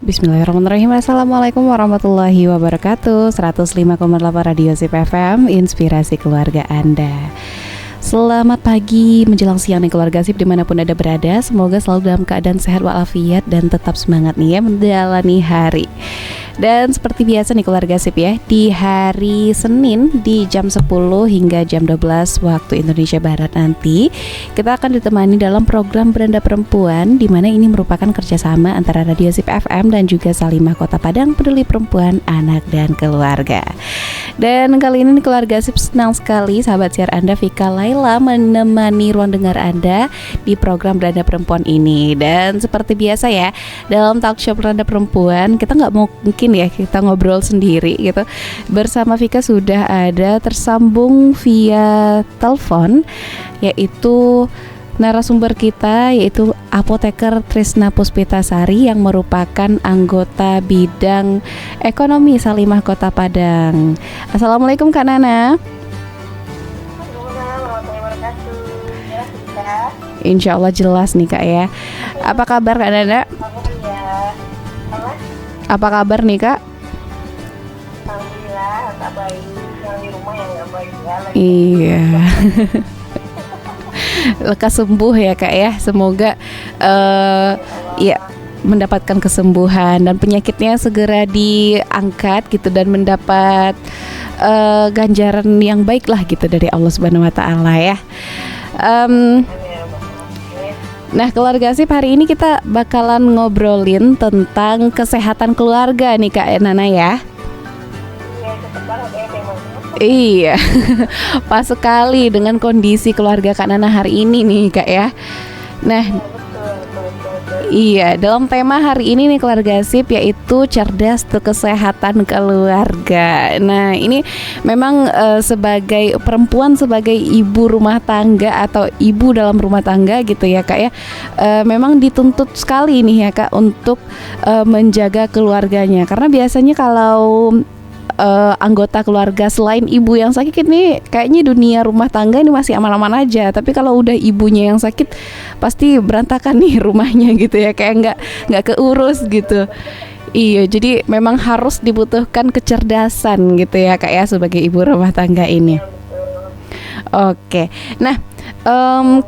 Bismillahirrahmanirrahim. Assalamualaikum warahmatullahi wabarakatuh. 105,8 Radio Sip FM, inspirasi keluarga Anda. Selamat pagi menjelang siang nih keluarga Sip dimanapun Anda berada. Semoga selalu dalam keadaan sehat walafiat dan tetap semangat nih ya menjalani hari. Dan seperti biasa nih keluarga Sip ya, di hari Senin di jam 10 hingga jam 12 waktu Indonesia Barat nanti kita akan ditemani dalam program Beranda Perempuan, di mana ini merupakan kerjasama antara Radio Sip FM dan juga Salimah Kota Padang Peduli Perempuan, Anak dan Keluarga. Dan kali ini keluarga Sip senang sekali sahabat siar Anda Vika Laila menemani ruang dengar Anda di program Beranda Perempuan ini. Dan seperti biasa ya, dalam talk show Beranda Perempuan kita nggak mungkin ya kita ngobrol sendiri gitu. Bersama Vika sudah ada tersambung via telepon, yaitu narasumber kita yaitu Apoteker Trisna Puspitasari yang merupakan anggota bidang ekonomi Salimah Kota Padang. Assalamualaikum Kak Nana. Insya Allah jelas nih Kak ya. Apa kabar Kak Nana? Apa kabar nih Kak? Alhamdulillah, tak baik. Yang di rumah yang nggak baik ya. Iya. Lekas sembuh ya Kak ya. Semoga ya mendapatkan kesembuhan dan penyakitnya segera diangkat gitu dan mendapat ganjaran yang baik lah gitu dari Allah Subhanahu Wa Taala ya. Nah keluarga Sip, hari ini kita bakalan ngobrolin tentang kesehatan keluarga nih Kak Nana ya. Iya, pas sekali dengan kondisi keluarga Kak Nana hari ini nih Kak ya. Nah, iya, dalam tema hari ini nih keluarga Sip yaitu cerdas untuk kesehatan keluarga. Nah ini memang sebagai perempuan, sebagai ibu rumah tangga atau ibu dalam rumah tangga gitu ya Kak ya, memang dituntut sekali nih ya Kak untuk menjaga keluarganya. Karena biasanya kalau anggota keluarga selain ibu yang sakit nih kayaknya dunia rumah tangga ini masih aman-aman aja, tapi kalau udah ibunya yang sakit pasti berantakan nih rumahnya gitu ya, kayak nggak keurus gitu. Iya, jadi memang harus dibutuhkan kecerdasan gitu ya Kak ya sebagai ibu rumah tangga ini. Oke, nah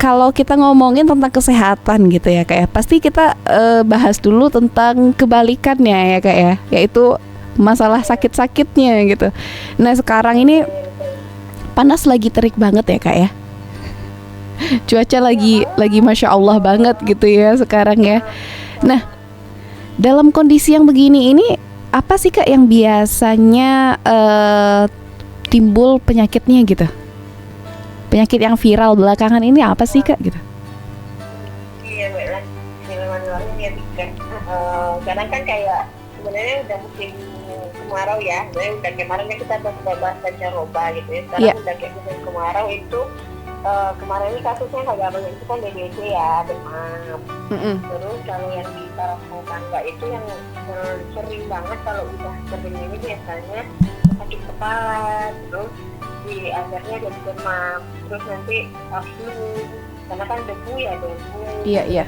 kalau kita ngomongin tentang kesehatan gitu ya Kak ya, pasti kita bahas dulu tentang kebalikannya ya Kak ya, yaitu masalah sakit-sakitnya gitu. Nah sekarang ini panas lagi terik banget ya Kak ya. Cuaca lagi Masya Allah banget gitu ya sekarang ya. Nah dalam kondisi yang begini ini apa sih Kak yang biasanya timbul penyakitnya gitu? Penyakit yang viral belakangan ini apa sih Kak gitu? Iya baiklah, film-film ya kan. Kadang kan kayak sebenarnya udah musim kemarau ya, sebenarnya udah kemarinnya kita sudah bahas pancaroba gitu ya. Sekarang udah kayak musim kemarau itu kemarin ini kasusnya agak banyak itu kan DBD ya, demam. Terus kalau yang di taraf rumah tangga itu yang sering banget kalau udah sering ini biasanya sakit kepala, terus di akhirnya jadi demam, terus nanti flu karena kan debu. Iya.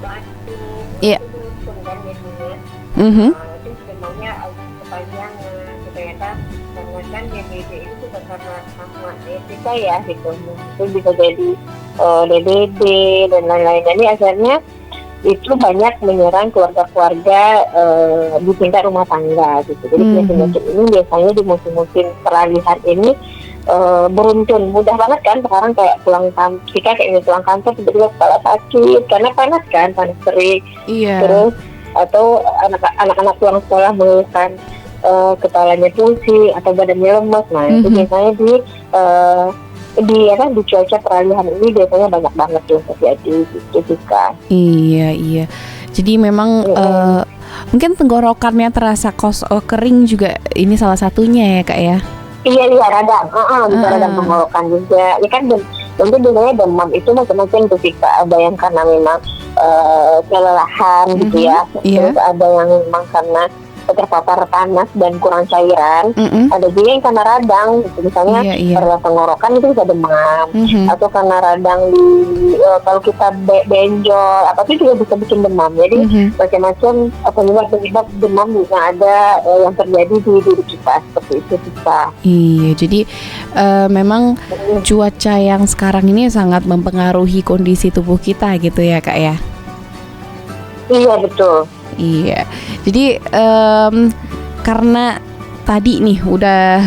Batuk. Iya. Itu kan biasanya. Itu sebenarnya kepanjangan ternyata karena kan DBD itu bukan karena sama etika ya gitu, itu bisa jadi DBD dan lain-lain. Jadi akhirnya itu banyak menyerang keluarga-keluarga di tingkat rumah tangga gitu. Jadi penyakit ini biasanya di musim-musim peralihan ini beruntun, mudah banget kan sekarang kayak kita kayak pulang kantor tiba-tiba kepala sakit karena panas kan, panas terik. Iya. Terus atau anak-anak pulang sekolah mengeluhkan kepalanya pusing atau badannya lemas. Nah itu biasanya di cuaca peralihan ini biasanya banyak banget yang terjadi gitu juga. Iya. Jadi memang mungkin tenggorokannya terasa kering juga ini salah satunya ya Kak ya. Iya radang, bisa radang tenggorokan juga. Ya kan mungkin biasanya demam itu macam-macam tuh sih Kak. Ada yang karena memang kelelahan gitu ya. Terus ada yang memang karena terpapar panas dan kurang cairan. Ada juga yang karena radang gitu. Misalnya karena tenggorokan itu bisa demam, atau karena radang di kalau kita benjol apa itu juga bisa bikin demam. Jadi macam-macam penyebab demam bisa ada yang terjadi di diri kita, seperti itu bisa. Iya, jadi memang cuaca yang sekarang ini sangat mempengaruhi kondisi tubuh kita gitu ya Kak ya. Iya betul. Iya, jadi karena tadi nih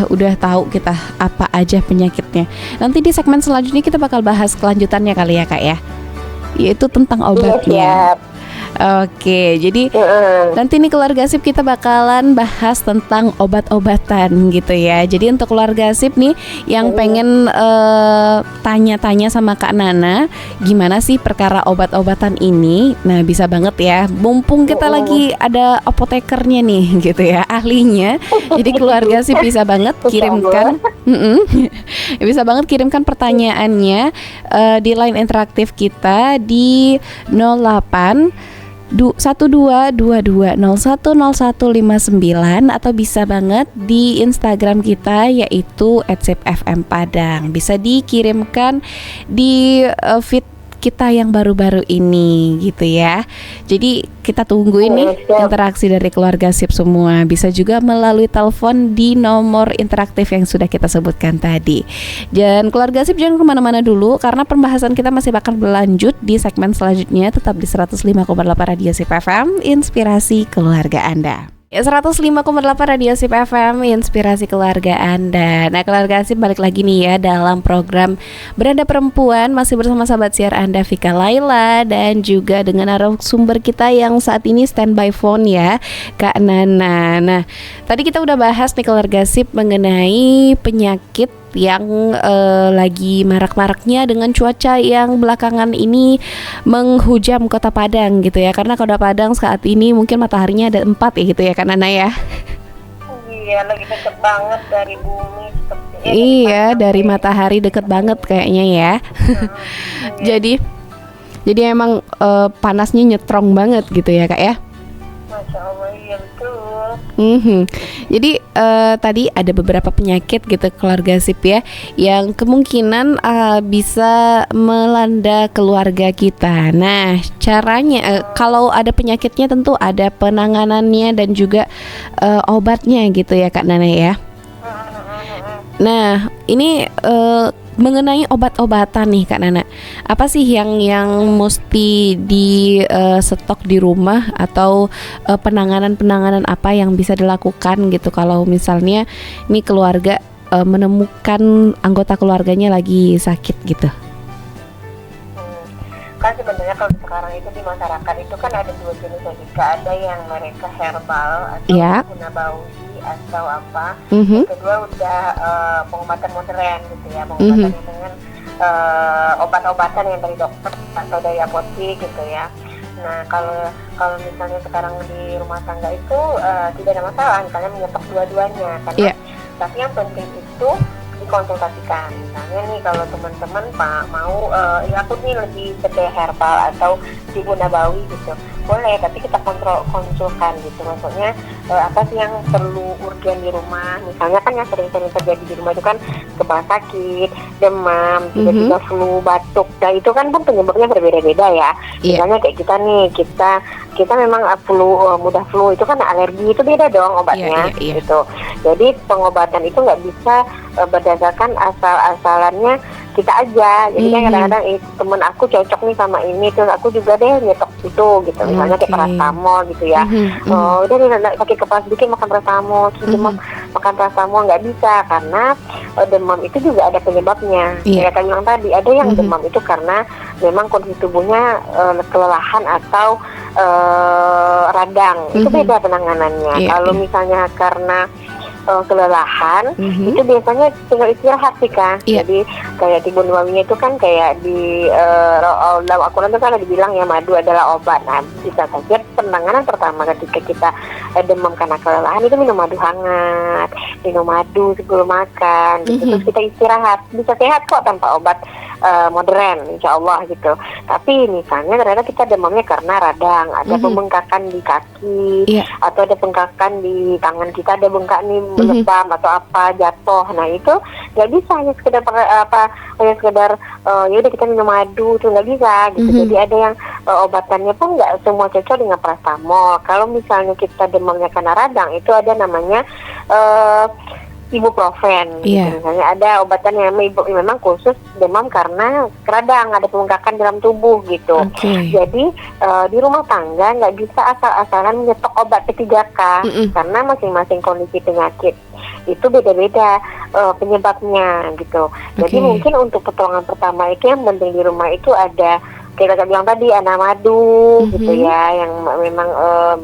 udah tahu kita apa aja penyakitnya. Nanti di segmen selanjutnya kita bakal bahas kelanjutannya kali ya Kak ya, yaitu tentang obatnya. Siap. Oke, jadi nanti nih keluarga sip kita bakalan bahas tentang obat-obatan gitu ya. Jadi untuk keluarga sip nih yang pengen tanya-tanya sama Kak Nana gimana sih perkara obat-obatan ini, nah bisa banget ya. Mumpung kita lagi ada apotekernya nih gitu ya, ahlinya. Jadi keluarga sip bisa banget kirimkan, bisa banget kirimkan pertanyaannya di line interaktif kita di 08 1222010159 atau bisa banget di Instagram kita yaitu @sipfmpadang. Bisa dikirimkan di feed kita yang baru-baru ini gitu ya. Jadi kita tunggu ini interaksi dari keluarga sip semua. Bisa juga melalui telepon di nomor interaktif yang sudah kita sebutkan tadi. Dan keluarga sip jangan kemana-mana dulu karena pembahasan kita masih bakal berlanjut di segmen selanjutnya. Tetap di 105,8 Radio Sip FM, inspirasi keluarga Anda. 105,8 Radio Sip FM, inspirasi keluarga Anda. Nah keluarga Sip balik lagi nih ya dalam program Beranda Perempuan. Masih bersama sahabat siar Anda Vika Laila dan juga dengan narasumber kita yang saat ini standby phone ya, Kak Nana. Nah tadi kita udah bahas nih keluarga Sip mengenai penyakit yang lagi marak-maraknya dengan cuaca yang belakangan ini menghujam Kota Padang gitu ya. Karena Kota Padang saat ini mungkin mataharinya ada 4 ya gitu ya Kak Nana ya. Iya, lagi deket banget dari bumi sepertinya. Iya, dari matahari deket banget kayaknya ya. Jadi emang panasnya nyetrong banget gitu ya Kak ya. Masya Allah, iya betul. Jadi tadi ada beberapa penyakit gitu keluarga sip ya, yang kemungkinan bisa melanda keluarga kita. Nah caranya kalau ada penyakitnya tentu ada penanganannya dan juga obatnya gitu ya Kak Nana ya. Nah ini mengenai obat-obatan nih Kak Nana, apa sih yang mesti di stok di rumah atau penanganan apa yang bisa dilakukan gitu kalau misalnya nih keluarga menemukan anggota keluarganya lagi sakit gitu? Kan sebenarnya kalau sekarang itu di masyarakat itu kan ada dua jenis logika, ada yang mereka herbal atau guna bau atau apa. Yang kedua udah pengobatan modern gitu ya, pengobatan dengan obat-obatan yang dari dokter atau dari apotek gitu ya. Nah kalau misalnya sekarang di rumah tangga itu tidak ada masalah, misalnya menyetok dua-duanya karena tapi yang penting itu dikonsultasikan. Misalnya nih kalau teman-teman mau aku nih lebih ke herbal atau di guna bawi gitu, boleh, tapi kita konsulkan gitu. Maksudnya apa sih yang perlu urgen di rumah? Misalnya kan yang sering-sering terjadi di rumah itu kan kepala sakit, demam, tiba-tiba flu, batuk. Nah itu kan penyebabnya berbeda-beda ya. Misalnya kayak kita nih, kita memang mudah flu, itu kan alergi, itu beda dong obatnya gitu. Jadi pengobatan itu nggak bisa berdasarkan asal-asalannya kita aja. Jadi kan kadang-kadang temen aku cocok nih sama ini, terus aku juga deh nyetok itu gitu. Misalnya kayak paracetamol gitu ya. Udah nih pakai kepala sedikit makan paracetamol, demam makan paracetamol, nggak bisa karena demam itu juga ada penyebabnya. Kayak kan bilang tadi, ada yang demam itu karena memang kondisi tubuhnya kelelahan atau radang. Itu beda penanganannya. Kalau misalnya karena kelelahan itu biasanya tinggal istirahat sih Kak. Jadi kayak di Nawawinya itu kan kayak di dalam Al-Quran itu kan ada dibilang ya madu adalah obat. Nah bisa saja penanganan pertama ketika kita demam karena kelelahan itu minum madu hangat, minum madu sebelum makan gitu. Terus kita istirahat, bisa sehat kok tanpa obat modern, insya Allah gitu. Tapi misalnya ternyata kita demamnya karena radang, ada pembengkakan di kaki, atau ada bengkakan di tangan kita, ada bengkak nih lebam atau apa jatuh. Nah itu nggak bisa hanya sekedar hanya sekedar ya udah kita minum madu, itu nggak bisa gitu. Jadi ada yang obatannya pun nggak semua cocok dengan paracetamol. Kalau misalnya kita demamnya karena radang, itu ada namanya ibuprofen. Gitu. Misalnya ada obatan yang memang khusus demam karena radang, ada pembengkakan dalam tubuh gitu. Jadi di rumah tangga nggak bisa asal-asalan menyetok obat P3K karena masing-masing kondisi penyakit itu beda-beda penyebabnya gitu. Jadi mungkin untuk pertolongan pertama itu yang penting di rumah itu ada kayak bilang tadi madu gitu ya, yang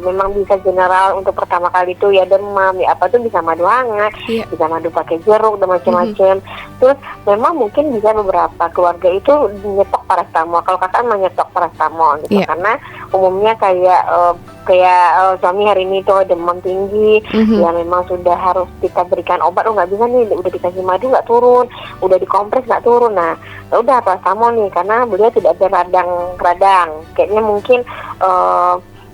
memang bisa general untuk pertama kali itu ya demam ya apa tuh bisa madu hangat, bisa madu pakai jeruk dan macam-macam. Terus memang mungkin bisa beberapa keluarga itu nyetok paracetamol. Kalau kakak menyetok paracetamol gitu karena umumnya kayak suami hari ini tuh demam tinggi, ya memang sudah harus kita berikan obat. Nggak bisa nih, udah dikasih madu nggak turun, udah dikompres nggak turun. Nah, udah paracetamol nih karena beliau tidak ada radang. Kayaknya mungkin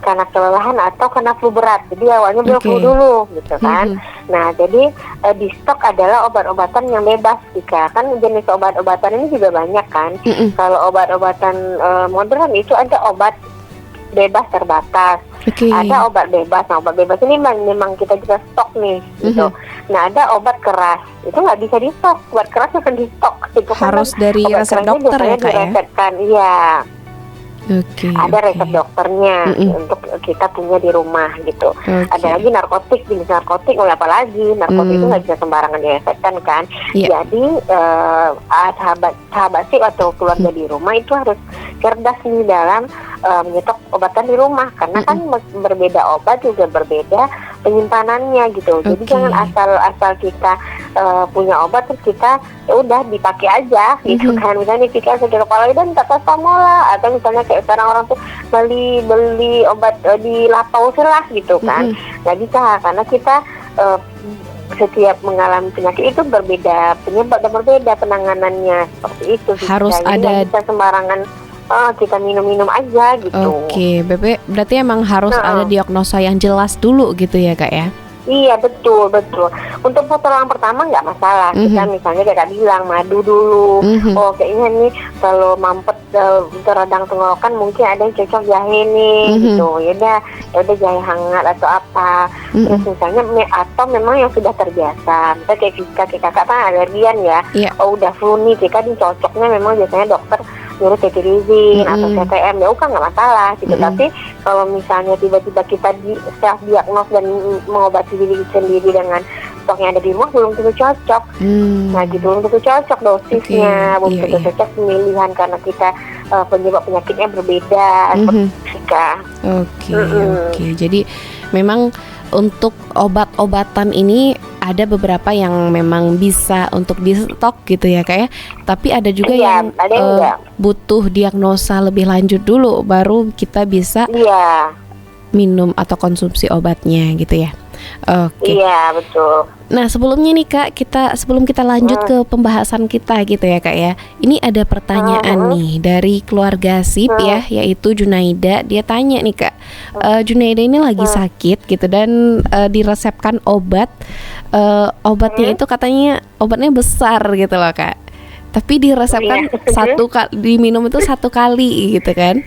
karena kelelahan atau karena flu berat. Jadi awalnya beliau flu dulu, gitu kan. Nah, jadi di stok adalah obat-obatan yang bebas, Ika. Kan jenis obat-obatan ini juga banyak kan. Kalau obat-obatan modern itu ada obat bebas terbatas. Ada obat bebas. Nah, obat bebas ini memang kita bisa stok nih gitu. Nah, ada obat keras. Itu nggak bisa di stok. Obat keras bukan di stok. Itu harus kan dari resep dokter ya, Kak ya? Iya. Ada resep dokternya untuk kita punya di rumah gitu. Ada lagi narkotik, jenis narkotik, apa lagi narkotik itu nggak bisa sembarangan diresepkan kan. Jadi sahabat sih atau keluarga di rumah itu harus cerdas nih dalam menyetok obatan di rumah karena kan berbeda obat juga berbeda penyimpanannya gitu. Jadi jangan asal kita punya obat terus kita ya udah dipakai aja gitu kan. Misalnya kita sakit kepala dan tak paracetamol lah, atau misalnya kayak sekarang orang tuh beli obat di Lapausil lah gitu kan. Nggak bisa karena kita setiap mengalami penyakit itu berbeda penyebab dan berbeda penanganannya, seperti itu. Harus ada, nggak bisa sembarangan kita minum-minum aja gitu. Bebe, berarti emang harus ada diagnosa yang jelas dulu gitu ya, Kak ya? Iya, betul. Untuk pertolongan pertama nggak masalah. Kita misalnya kayak bilang madu dulu. Oh, kayaknya nih kalau mampet radang tenggorokan mungkin ada yang cocok jahe nih gitu. Ya udah jahe hangat atau apa. Terus misalnya atau memang yang sudah terbiasa. Misalnya kayak kakak kan alergian ya. Oh, udah flu nih, kita cocoknya memang biasanya dokter nyuruh cetirizine atau CTM, ya udah nggak masalah gitu. Tapi kalau misalnya tiba-tiba kita self diagnos dan mengobati diri sendiri dengan stok yang ada di rumah belum tentu cocok. Nah gitu, belum tentu cocok dosisnya, belum tentu cocok pemilihan karena kita penyebab penyakitnya berbeda. Jadi memang untuk obat-obatan ini ada beberapa yang memang bisa untuk di stok gitu ya, Kak ya. Tapi ada juga yang butuh diagnosa lebih lanjut dulu baru kita bisa minum atau konsumsi obatnya gitu ya. Iya, betul. Nah, sebelumnya nih Kak, sebelum kita lanjut ke pembahasan kita gitu ya, Kak ya. Ini ada pertanyaan nih dari keluarga Sip ya, yaitu Junaida. Dia tanya nih Kak, Junaida ini lagi sakit gitu dan diresepkan obat. Obatnya itu katanya obatnya besar gitu loh, Kak. Tapi diresepkan diminum itu 1 kali gitu kan.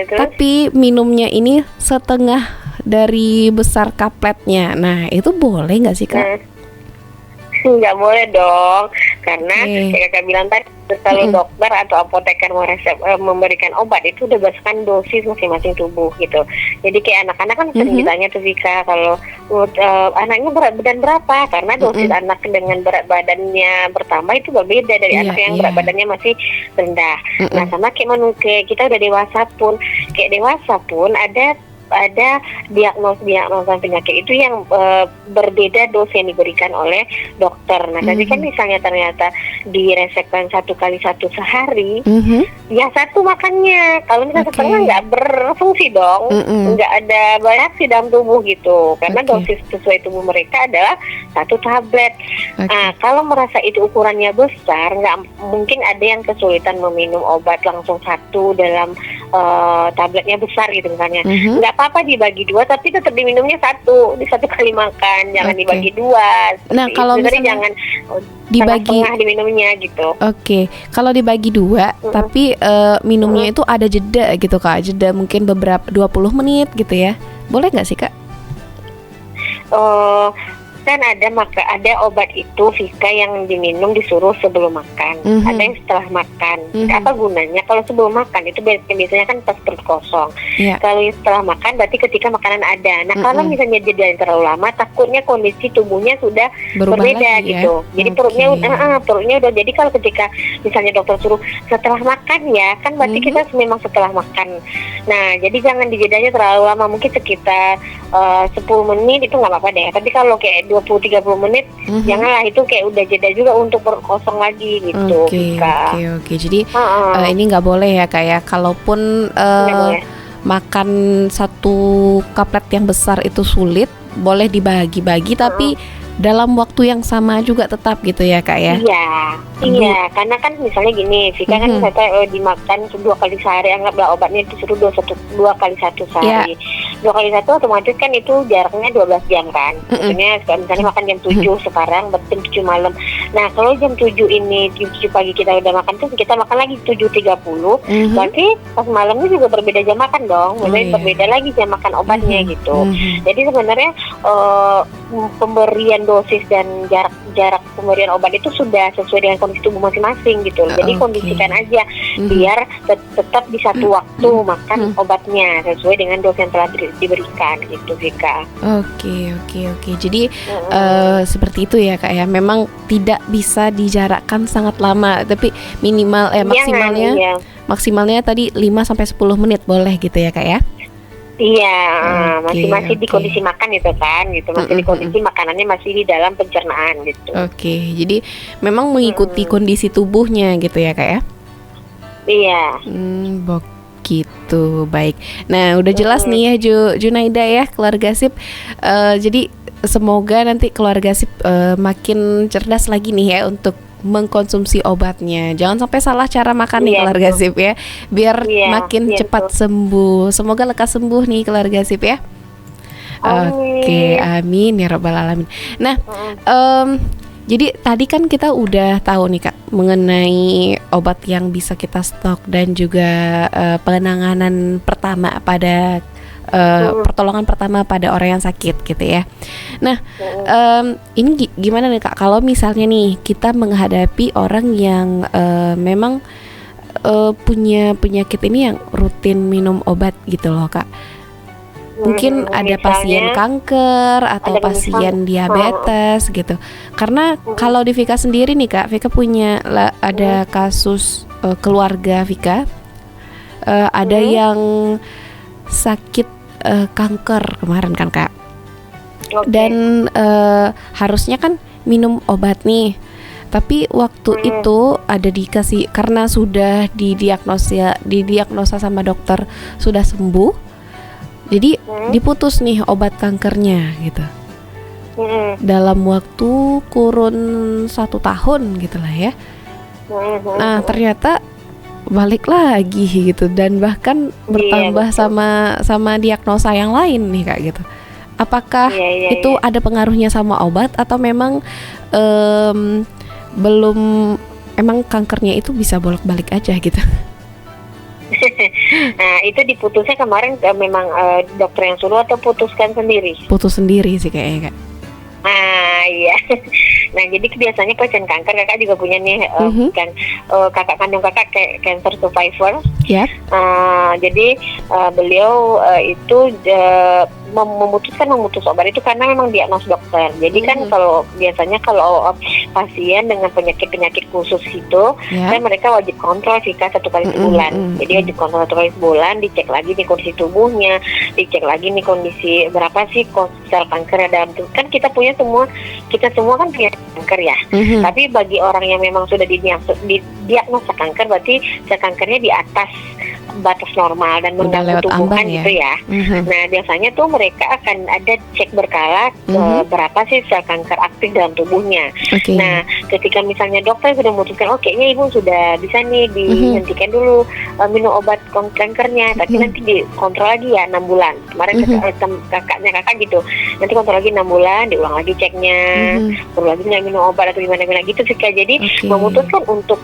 Tapi minumnya ini setengah dari besar kapletnya. Nah, itu boleh nggak sih, Kak? Nggak boleh dong, karena kayak kakak bilang tadi, kalau dokter atau apoteker memberikan obat itu udah berdasarkan dosis masing-masing tubuh gitu. Jadi kayak anak-anak kan sering ditanya tuh Vika, kalau anaknya berat badan berapa, karena dosis anak dengan berat badannya bertambah itu berbeda dari anak yang berat badannya masih rendah. Nah sama kayak kita udah dewasa pun, ada ada diagnosa penyakit itu yang berbeda dosis yang diberikan oleh dokter. Nah tadi kan misalnya ternyata diresepkan 1 kali 1 sehari, ya 1 makannya. Kalau misalnya setengah nggak berfungsi dong, nggak ada reaksi dalam tubuh gitu. Karena dosis sesuai tubuh mereka adalah 1 tablet. Nah kalau merasa itu ukurannya besar, nggak mungkin ada yang kesulitan meminum obat langsung 1 dalam tabletnya besar gitu misalnya. Nggak apa-apa dibagi 2, tapi tetap diminumnya 1 di 1 kali makan, jangan dibagi 2. Nah kalau misalnya jangan dibagi tengah diminumnya gitu. Kalau dibagi 2, tapi minumnya itu ada jeda gitu Kak, jeda mungkin beberapa 20 menit gitu ya, boleh nggak sih Kak? Kan ada obat itu Vika yang diminum disuruh sebelum makan, ada yang setelah makan. Apa gunanya? Kalau sebelum makan itu biasanya kan pas perut kosong. Kalau yang setelah makan berarti ketika makanan ada. Nah kalau misalnya jeda yang terlalu lama, takutnya kondisi tubuhnya sudah berbeda gitu. Jadi perutnya udah, jadi kalau ketika misalnya dokter suruh setelah makan ya, kan berarti kita memang setelah makan. Nah jadi jangan dijedanya terlalu lama, mungkin sekitar 10 menit itu nggak apa-apa deh. Tapi kalau kayak 20-30 menit, janganlah, itu kayak udah jeda juga untuk perut kosong lagi gitu. Oke. Jadi ini nggak boleh ya Kak ya. Kalaupun makan 1 kaplet yang besar itu sulit, boleh dibagi-bagi tapi dalam waktu yang sama juga tetap gitu ya Kak ya. Iya, karena kan misalnya gini, Vika kan kata dimakan 2 kali sehari, anggaplah obatnya disuruh 2 kali 1 sehari. 2 kali 1 otomatis kan itu jaraknya 12 jam kan. Maksudnya misalnya makan jam 7 sekarang, berarti 7 malam. Nah kalau jam 7 ini, jam 7 pagi kita udah makan, terus kita makan lagi 7.30, berarti pas malamnya juga berbeda jam makan dong. Maksudnya berbeda lagi jam makan obatnya gitu. Jadi sebenarnya pemberian dosis dan jarak pemberian obat itu sudah sesuai dengan kondisi tubuh masing-masing gitu. Jadi kondisikan aja biar tetap di satu waktu makan obatnya sesuai dengan dosis yang telah diberikan gitu Vika. Oke. Jadi seperti itu ya Kak ya. Memang tidak bisa dijarakkan sangat lama, tapi minimal maksimalnya tadi 5-10 menit boleh gitu ya Kak ya. Iya, masih di kondisi makan itu kan, gitu. Masih di kondisi makanannya masih di dalam pencernaan gitu. Jadi memang mengikuti kondisi tubuhnya gitu ya Kak ya. Iya. Begitu, baik. Nah udah jelas nih ya Junaida ya, keluarga Sip. Jadi semoga nanti keluarga Sip makin cerdas lagi nih ya untuk mengkonsumsi obatnya. Jangan sampai salah cara makan nih keluarga Sip ya, biar makin cepat sembuh. Semoga lekas sembuh nih keluarga Sip ya. Oke, amin ya rabbal alamin. Nah, jadi tadi kan kita udah tahu nih Kak mengenai obat yang bisa kita stok dan juga penanganan pertama pada pertolongan pertama pada orang yang sakit gitu ya. Nah, ini gimana nih Kak kalau misalnya nih kita menghadapi orang yang memang punya penyakit ini yang rutin minum obat gitu loh Kak. Mungkin ada pasien kanker atau pasien diabetes gitu. Karena kalau di Vika sendiri nih Kak, Vika punya ada kasus keluarga Vika, ada yang sakit kanker kemarin kan Kak. Dan harusnya kan minum obat nih, tapi waktu itu ada dikasih, karena sudah didiagnosa sama dokter sudah sembuh, jadi diputus nih obat kankernya gitu. Dalam waktu kurun 1 tahun gitu lah ya. Nah ternyata balik lagi gitu, dan bahkan bertambah sama diagnosa yang lain nih Kak gitu. Apakah itu ada pengaruhnya sama obat atau memang belum, emang kankernya itu bisa bolak-balik aja gitu? Nah itu diputusnya kemarin memang dokter yang suruh atau putuskan sendiri? Putus sendiri sih kayaknya Kak. Iya. Nah jadi biasanya pasien kanker, kakak juga punya nih kan kakak kandung kakak cancer survivor. Jadi beliau itu memutus obat itu karena memang diagnos dokter. Jadi kan kalau biasanya kalau pasien dengan penyakit khusus itu kan mereka wajib kontrol jika 1 kali sebulan. Jadi wajib kontrol 1 kali sebulan, dicek lagi nih kondisi tubuhnya, dicek lagi nih kondisi berapa sih sel kanker dalam tubuh. Kan kita semua kan punya kanker ya. Tapi bagi orang yang memang sudah didiagnosa kanker, berarti sel kankernya di atas batas normal dan mengganggu tubuh gitu ya. Nah biasanya tuh mereka akan ada cek berkala berapa sih sel kanker aktif dalam tubuhnya. Nah ketika misalnya dokter sudah memutuskan kayaknya ibu sudah bisa nih dihentikan dulu minum obat kankernya, tapi nanti dikontrol lagi ya 6 bulan. Kemarin kakak gitu, nanti kontrol lagi 6 bulan, diulang lagi ceknya, perlu lagi nggak minum obat atau gimana gitu sih Kak. Jadi memutuskan untuk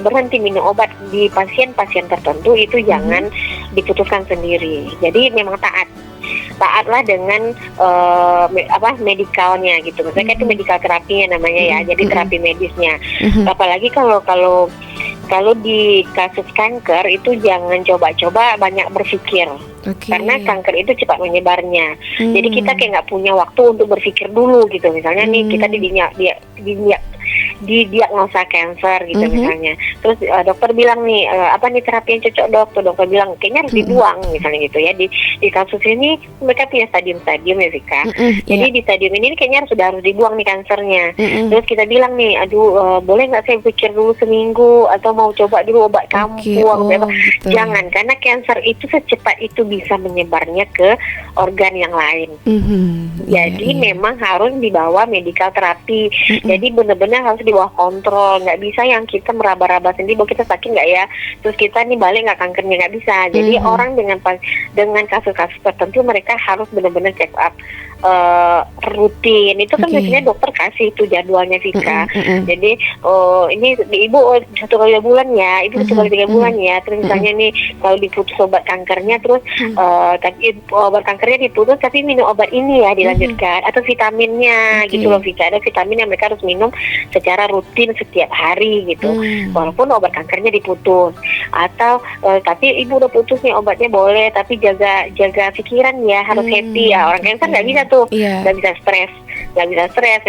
berhenti minum obat di pasien-pasien tertentu itu jangan diputuskan sendiri. Jadi memang taatlah dengan medikalnya gitu. Misalnya itu medical terapinya namanya ya. Jadi terapi medisnya. Apalagi kalau di kasus kanker itu jangan coba-coba banyak berpikir. Karena kanker itu cepat menyebarnya. Jadi kita kayak nggak punya waktu untuk berpikir dulu gitu. Misalnya nih kita didiagnosa kanker gitu misalnya. Terus dokter bilang nih apa nih terapi yang cocok dokter bilang kayaknya harus dibuang misalnya gitu ya. Di kasus ini mereka punya stadium-stadium ya Vika. Jadi di stadium ini kayaknya harus dibuang nih kansernya. Terus kita bilang nih boleh nggak saya pikir dulu seminggu atau mau coba dulu obat kambuh gitu. Jangan, karena kanker itu secepat itu bisa menyebarnya ke organ yang lain. Jadi memang harus dibawa medical terapi. Jadi benar-benar harus di bawah kontrol, nggak bisa yang kita meraba-raba sendiri bahwa kita sakit nggak ya, terus kita nih balik nggak kankernya, nggak bisa. Jadi orang dengan kasus-kasus tertentu mereka harus benar-benar check up rutin. Itu kan biasanya dokter kasih itu jadwalnya Vika. Jadi ini ibu 1 kali 3 bulan ya, ibu 1 kali 3 bulan ya. Terus misalnya nih kalau diputus obat kankernya, terus tapi obat kankernya diputus tapi minum obat ini ya dilanjutkan, atau vitaminnya gitu loh Vika. Ada vitamin yang mereka harus minum secara rutin setiap hari gitu, walaupun obat kankernya diputus. Atau tapi ibu udah putus nih obatnya boleh, tapi jaga pikiran ya, harus happy ya. Orang kanker nggak bisa tuh, nggak bisa stres, nggak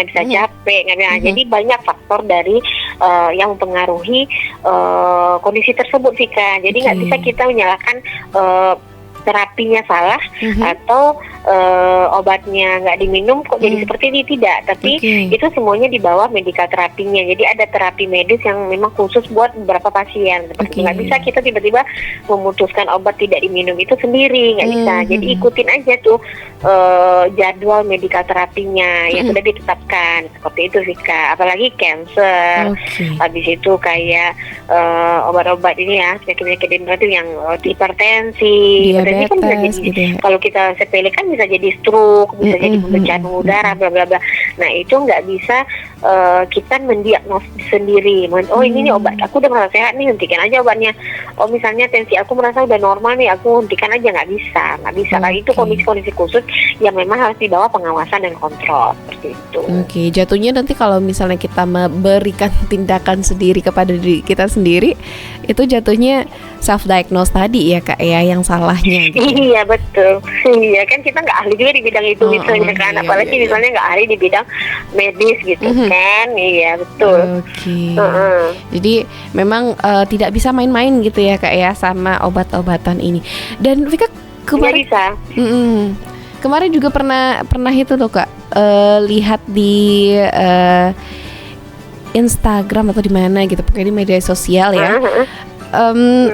bisa capek, nggak bisa. Jadi banyak faktor dari yang mempengaruhi kondisi tersebut Vika. Jadi nggak bisa kita menyalahkan terapinya salah atau obatnya nggak diminum kok jadi seperti ini, tidak. Tapi itu semuanya di bawah medical terapinya. Jadi ada terapi medis yang memang khusus buat beberapa pasien. Seperti nggak bisa kita tiba-tiba memutuskan obat tidak diminum itu sendiri, nggak bisa. Jadi ikutin aja tuh jadwal medical terapinya yang sudah ditetapkan. Seperti itu Vika. Apalagi cancer, habis itu kayak obat-obat ini ya, penyakit-penyakit itu yang hipertensi kan bisa jadi gitu ya. Kalau kita sepele kan bisa jadi stroke, bisa jadi pembencian udara, bla bla bla. Nah itu nggak bisa kita mendiagnosis sendiri. Ini nih obat aku udah merasa sehat nih, hentikan aja obatnya. Misalnya tensi aku merasa udah normal nih, aku hentikan aja, nggak bisa. Nah itu kondisi-kondisi khusus yang memang harus dibawa pengawasan dan kontrol seperti itu. Jatuhnya nanti kalau misalnya kita memberikan tindakan sendiri kepada diri kita sendiri, itu jatuhnya self diagnose tadi ya Kak ya, yang salahnya gitu. Iya betul. Iya kan kita nggak ahli juga di bidang itu misalnya kan, apalagi misalnya nggak ahli di bidang medis gitu kan. Iya betul. Jadi memang tidak bisa main-main gitu ya Kak ya sama obat-obatan ini. Dan Vika kemarin bisa. Kemarin juga pernah itu tuh Kak, lihat di Instagram atau di mana gitu, pokoknya di media sosial ya.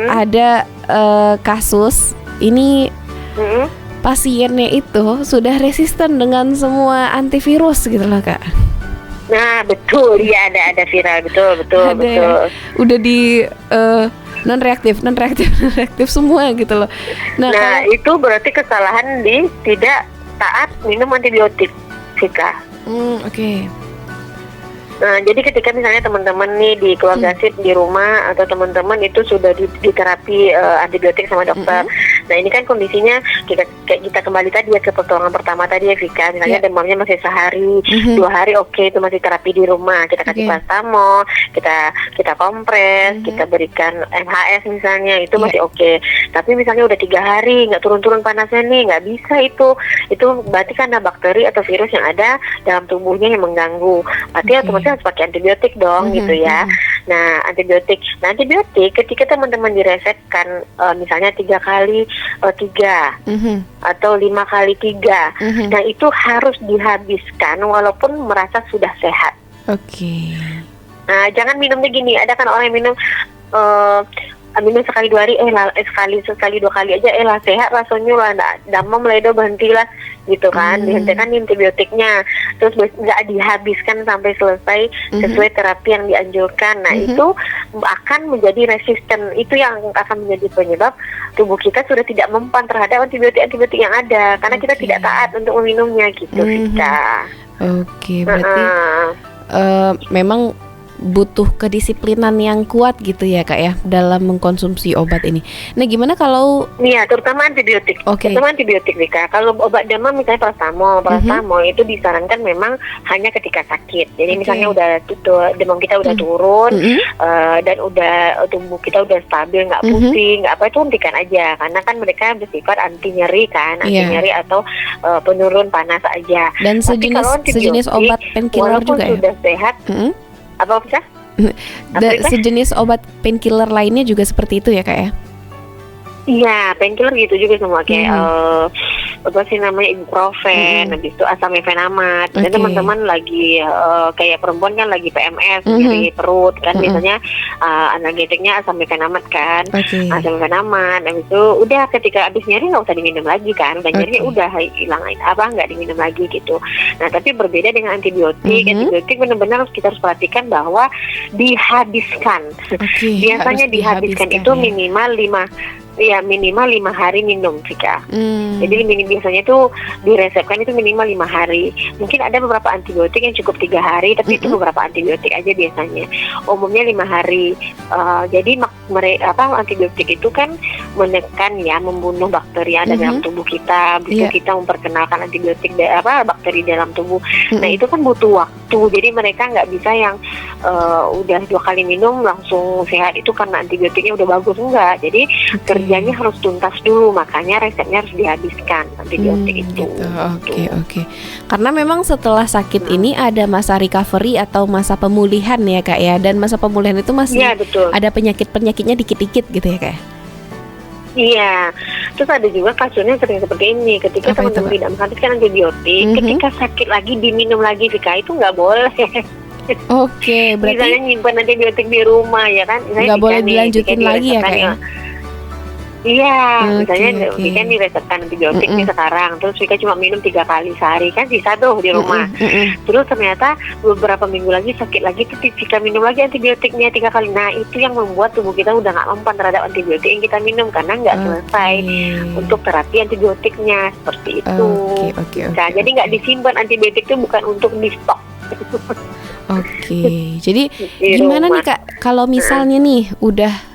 Ada kasus ini pasiennya itu sudah resisten dengan semua antivirus gitu loh Kak. Nah betul ya, ada viral, betul. Ya, udah di non reaktif semua gitu loh. Nah itu berarti kesalahan di tidak taat minum antibiotik Vika. Nah, jadi ketika misalnya teman-teman nih di keluarga SIP di rumah atau teman-teman itu sudah di terapi antibiotik sama dokter. Nah, ini kan kondisinya kita kembali tadi ya ke pertolongan pertama tadi ya Vika. Misalnya demamnya masih sehari, 2 hari oke, itu masih terapi di rumah. Kita kasih paracetamol, kita kompres, kita berikan MHS misalnya, itu masih oke. Tapi misalnya udah 3 hari nggak turun-turun panasnya nih, nggak bisa itu berarti karena bakteri atau virus yang ada dalam tubuhnya yang mengganggu. Berarti otomatis harus pakai antibiotik dong gitu ya. Nah, antibiotik ketika teman-teman diresepkan misalnya 3 kali 3 atau 5 kali 3, nah itu harus dihabiskan walaupun merasa sudah sehat. Nah, jangan minumnya gini. Ada kan orang yang minum sekali 2 hari, sekali 2 kali aja, lah sehat rasanya lah, damam ledo berhentilah gitu kan, dihentikan antibiotiknya, terus nggak dihabiskan sampai selesai sesuai terapi yang dianjurkan. Nah itu akan menjadi resisten, itu yang akan menjadi penyebab tubuh kita sudah tidak mempan terhadap antibiotik yang ada, karena kita tidak taat untuk meminumnya gitu, Vika. Berarti memang butuh kedisiplinan yang kuat gitu ya Kak ya dalam mengkonsumsi obat ini. Nah gimana kalau terutama antibiotik. Terutama antibiotik Vika. Kalau obat demam misalnya paracetamol itu disarankan memang hanya ketika sakit. Jadi misalnya udah demam kita udah turun dan udah tubuh kita udah stabil, nggak pusing, nggak apa, itu hentikan aja, karena kan mereka bersifat anti nyeri kan, nyeri atau penurun panas aja. Dan sejenis obat painkiller juga ya. Sudah sehat. Apa bisa? Sejenis obat painkiller lainnya juga seperti itu ya Kak ya? Iya, painkiller gitu juga semua kayak apa sih namanya, ibuprofen, habis itu asamifenamat. Dan teman-teman lagi kayak perempuan kan lagi PMS, nyeri perut kan, biasanya analgetiknya asamifenamat kan, asamifenamat. Habis itu udah ketika habis nyeri nggak usah diminum lagi kan, dan nyeri udah hilang, nggak diminum lagi gitu. Nah tapi berbeda dengan antibiotik. Antibiotik benar-benar kita harus perhatikan bahwa dihabiskan. Biasanya dihabiskan itu minimal 5 hari minum Vika. Jadi biasanya itu diresepkan itu minimal 5 hari. Mungkin ada beberapa antibiotik yang cukup 3 hari, tapi itu beberapa antibiotik aja biasanya. Umumnya 5 hari. Jadi antibiotik itu kan menekan ya, membunuh bakteri yang ada dalam tubuh kita. Begitu kita memperkenalkan antibiotik bakteri dalam tubuh. Nah itu kan butuh waktu. Jadi mereka nggak bisa yang udah 2 kali minum langsung sehat itu karena antibiotiknya udah bagus, enggak. Jadi kerjanya harus tuntas dulu, makanya resepnya harus dihabiskan antibiotik itu. Oke. Karena memang setelah sakit ini ada masa recovery atau masa pemulihan ya Kak ya, dan masa pemulihan itu masih ada penyakitnya dikit-dikit gitu ya Kak. Iya, terus ada juga kasusnya sering seperti ini, ketika teman-teman tidak menghabiskan antibiotik, ketika sakit lagi diminum lagi, Vika, itu nggak boleh. Berarti misalnya nyimpan antibiotik di rumah ya kan, nggak boleh dilanjutin lagi ya Kak. Iya, misalnya Vika diresepkan antibiotik nih sekarang, terus Vika cuma minum 3 kali sehari, kan sisa tuh di rumah. Terus ternyata beberapa minggu lagi sakit lagi, terus Vika minum lagi antibiotiknya 3 kali. Nah itu yang membuat tubuh kita udah nggak mempan terhadap antibiotik yang kita minum, karena nggak selesai untuk terapi antibiotiknya, seperti itu. Nah, jadi nggak disimpan, antibiotik itu bukan untuk di stok. Jadi gimana nih Kak kalau misalnya nih udah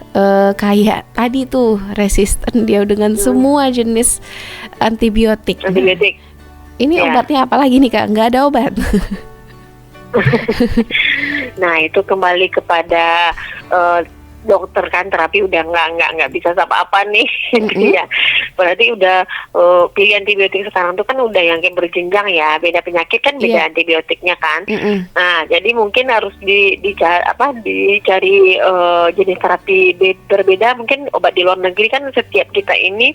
kayak tadi tuh resisten dia dengan semua jenis antibiotik. Ini obatnya apa lagi nih Kak? Nggak ada obat. Nah itu kembali kepada dokter kan, terapi udah nggak bisa apa-apa nih. Ya berarti udah pilih antibiotik sekarang tuh kan udah yang kayak berjenjang ya, beda penyakit kan beda antibiotiknya kan. Nah jadi mungkin harus dicari jenis terapi berbeda. Mungkin obat di luar negeri kan, setiap kita ini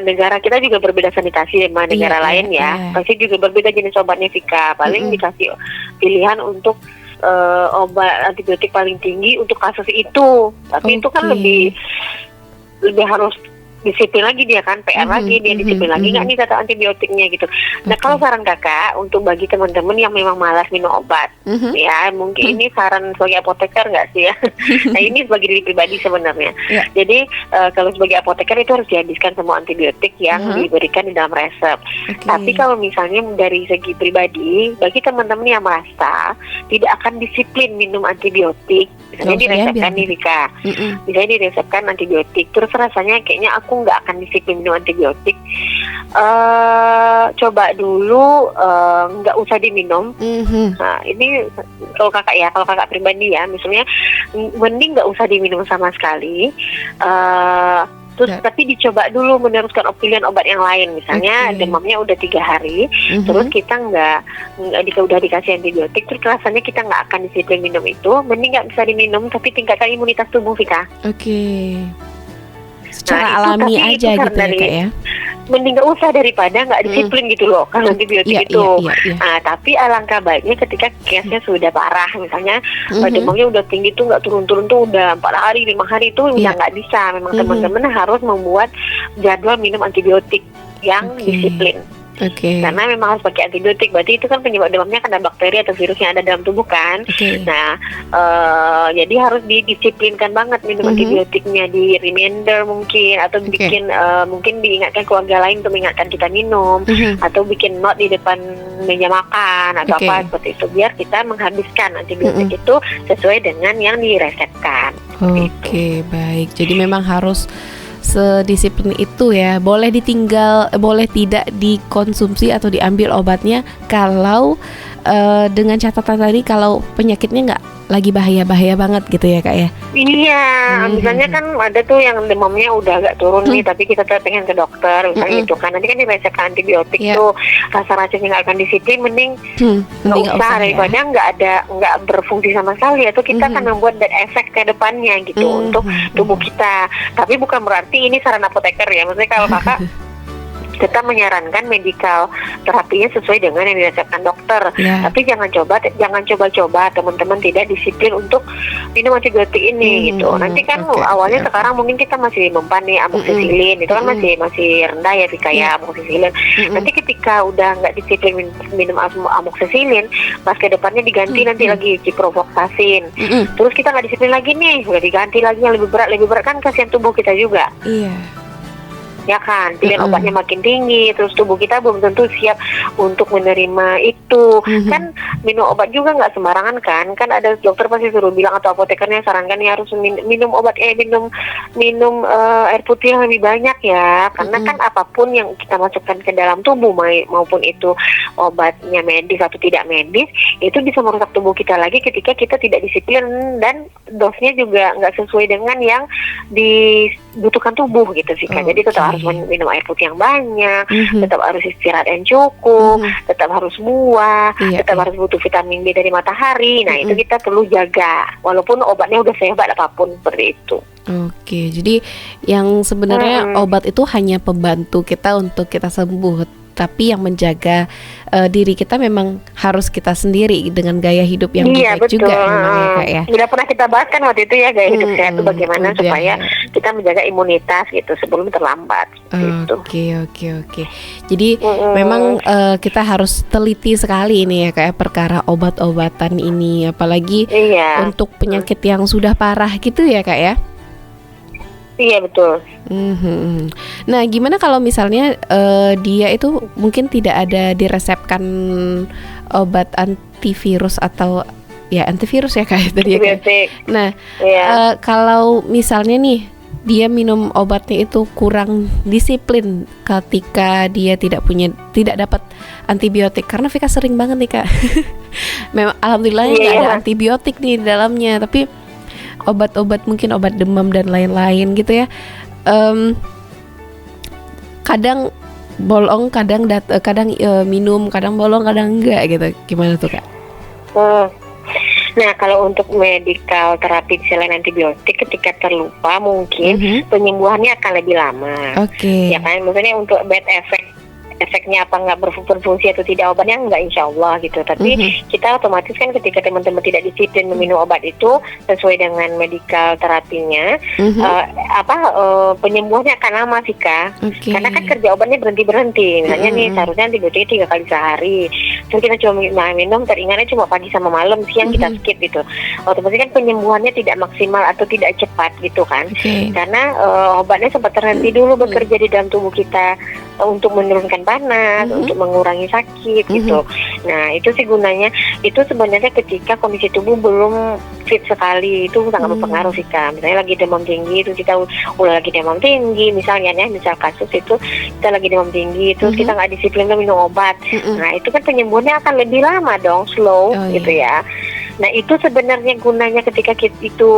negara kita juga berbeda sanitasi sama negara lain ya. Pasti juga berbeda jenis obatnya Vika. Paling dikasih pilihan untuk obat antibiotik paling tinggi untuk kasus itu, tapi itu kan lebih harus disiplin lagi dia kan, PR lagi dia disiplin lagi nggak nih kata antibiotiknya gitu. Nah kalau saran kakak untuk bagi teman-teman yang memang malas minum obat, ya mungkin ini saran sebagai apoteker nggak sih ya? Nah ini sebagai diri pribadi sebenarnya. Jadi kalau sebagai apoteker itu harus dihabiskan semua antibiotik yang diberikan di dalam resep. Tapi kalau misalnya dari segi pribadi, bagi teman-teman yang merasa tidak akan disiplin minum antibiotik, misalnya diresepkan nih Rika, misalnya diresepkan antibiotik, terus rasanya kayaknya aku nggak akan disiplin minum antibiotik, coba dulu nggak usah diminum. Nah ini kalau kakak pribadi ya, misalnya mending nggak usah diminum sama sekali. Terus tapi dicoba dulu meneruskan pilihan obat yang lain, misalnya demamnya udah 3 hari, terus kita udah dikasih antibiotik, terus rasanya kita nggak akan disiplin minum itu, mending nggak bisa diminum, tapi tingkatkan imunitas tubuh Vika. Secara alami aja gitu ya Kak ya. Mending nggak usah daripada nggak disiplin gitu loh kalau antibiotik itu. Nah, tapi alangkah baiknya ketika case-nya sudah parah, misalnya demamnya udah tinggi tuh nggak turun-turun tuh udah 4 hari 5 hari itu udah nggak bisa. Memang teman-teman harus membuat jadwal minum antibiotik yang disiplin. Karena memang harus pakai antibiotik, berarti itu kan penyebab demamnya karena bakteri atau virus yang ada dalam tubuh kan. Nah, jadi harus didisiplinkan banget minum antibiotiknya, di reminder mungkin, atau bikin mungkin diingatkan keluarga lain untuk mengingatkan kita minum, atau bikin note di depan meja makan atau apa seperti itu, biar kita menghabiskan antibiotik itu sesuai dengan yang diresepkan. Baik. Jadi memang harus sedisiplin itu ya. Boleh ditinggal, boleh tidak dikonsumsi atau diambil obatnya kalau dengan catatan tadi kalau penyakitnya nggak lagi bahaya-bahaya banget gitu ya Kak ya. Iya, misalnya kan ada tuh yang demamnya udah agak turun nih, tapi kita tetap pengen ke dokter misalnya itu kan, nanti kan diresepkan antibiotik tuh, rasa-rasanya nggak akan disiplin, mending nggak usah daripada nggak berfungsi sama sekali, atau kita akan membuat bad effect ke depannya gitu untuk tubuh kita. Tapi bukan berarti ini saran apoteker ya, maksudnya kalau kakak tetap menyarankan medical terapinya sesuai dengan yang diresepkan dokter. Tapi jangan coba-coba teman-teman tidak disiplin untuk minum antibiotik ini gitu. Nanti kan awalnya sekarang mungkin kita masih mempan nih amoxicillin, itu kan masih rendah ya Vika ya amoxicillin. Nanti ketika udah nggak disiplin minum amoxicillin, pas ke depannya diganti nanti lagi ciprofloxacin. Terus kita nggak disiplin lagi nih, udah diganti lagi yang lebih berat kan, kasihan tubuh kita juga. Ya kan, pilihan obatnya makin tinggi, terus tubuh kita belum tentu siap untuk menerima itu. Kan minum obat juga nggak sembarangan kan ada dokter pasti suruh bilang, atau apotekernya sarankan ya harus minum obat minum air putih yang lebih banyak ya, karena kan apapun yang kita masukkan ke dalam tubuh maupun itu obatnya medis atau tidak medis, itu bisa merusak tubuh kita lagi ketika kita tidak disiplin dan dosnya juga nggak sesuai dengan yang dibutuhkan tubuh gitu sih kan. Jadi tetap harus minum air putih yang banyak, tetap harus istirahat yang cukup, tetap harus buah, tetap harus butuh vitamin B dari matahari. Nah itu kita perlu jaga, walaupun obatnya udah sehebat apapun seperti itu. Jadi yang sebenarnya obat itu hanya pembantu kita untuk kita sembuh, tapi yang menjaga diri kita memang harus kita sendiri dengan gaya hidup yang baik juga memang ya Kak ya. Sudah pernah kita bahas kan waktu itu ya, gaya hidup sehat itu bagaimana supaya kita menjaga imunitas gitu sebelum terlambat gitu. Oke. Jadi memang kita harus teliti sekali ini ya Kak, perkara obat-obatan ini, apalagi untuk penyakit yang sudah parah gitu ya Kak ya. Iya betul. Nah, gimana kalau misalnya dia itu mungkin tidak ada diresepkan obat antivirus atau ya antivirus ya Kak tadi ya. Nah, kalau misalnya nih dia minum obatnya itu kurang disiplin ketika dia tidak dapat antibiotik, karena Vika sering banget nih Kak. Memang alhamdulillah nggak ada antibiotik nih di dalamnya, tapi obat-obat mungkin obat demam dan lain-lain gitu ya. Kadang bolong, kadang minum, kadang bolong, kadang enggak gitu. Gimana tuh Kak? Nah kalau untuk medical terapi selain antibiotik, ketika terlupa mungkin penyembuhannya akan lebih lama. Ya kan, maksudnya untuk bad effect efeknya apa nggak berfungsi atau tidak obatnya, nggak, insya Allah gitu. Tapi kita otomatis kan ketika teman-teman tidak disiplin meminum obat itu sesuai dengan medical terapinya, penyembuhannya akan lama sih Kak. Karena kan kerja obatnya berhenti. Misalnya nih seharusnya antibiotik 3 kali sehari, terus kita cuma minum teringatnya cuma pagi sama malam, siang kita skip gitu. Otomatis kan penyembuhannya tidak maksimal atau tidak cepat gitu kan. Karena obatnya sempat terhenti dulu bekerja di dalam tubuh kita untuk menurunkan panas, untuk mengurangi sakit gitu. Nah itu sih gunanya. Itu sebenarnya ketika kondisi tubuh belum fit sekali, itu sangat berpengaruh sih Kak. Misalnya lagi demam tinggi, itu kita udah lagi demam tinggi misalnya ya, misal kasus itu kita lagi demam tinggi, terus kita nggak disiplin minum obat. Nah itu kan penyembuhannya akan lebih lama dong, slow gitu ya. Nah itu sebenarnya gunanya ketika itu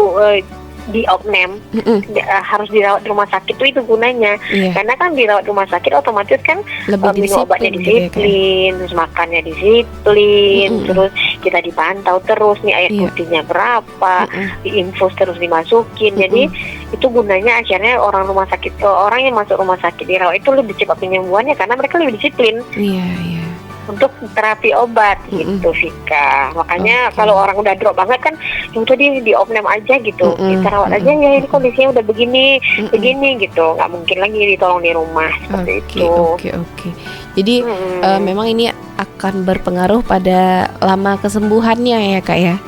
di opname, harus dirawat di rumah sakit itu gunanya. Karena kan dirawat di rumah sakit otomatis kan minum obatnya disiplin, terus makannya disiplin, terus kita dipantau terus nih air putihnya berapa, diinfus terus dimasukin. Jadi itu gunanya akhirnya orang yang masuk rumah sakit dirawat itu lebih cepat penyembuhannya karena mereka lebih disiplin. Untuk terapi obat gitu Vika. Makanya kalau orang udah drop banget kan, itu di opname aja gitu, kita rawat aja ya, ini kondisinya udah begini gitu, nggak mungkin lagi ditolong di rumah seperti itu. Oke. Jadi memang ini akan berpengaruh pada lama kesembuhannya ya Kak ya.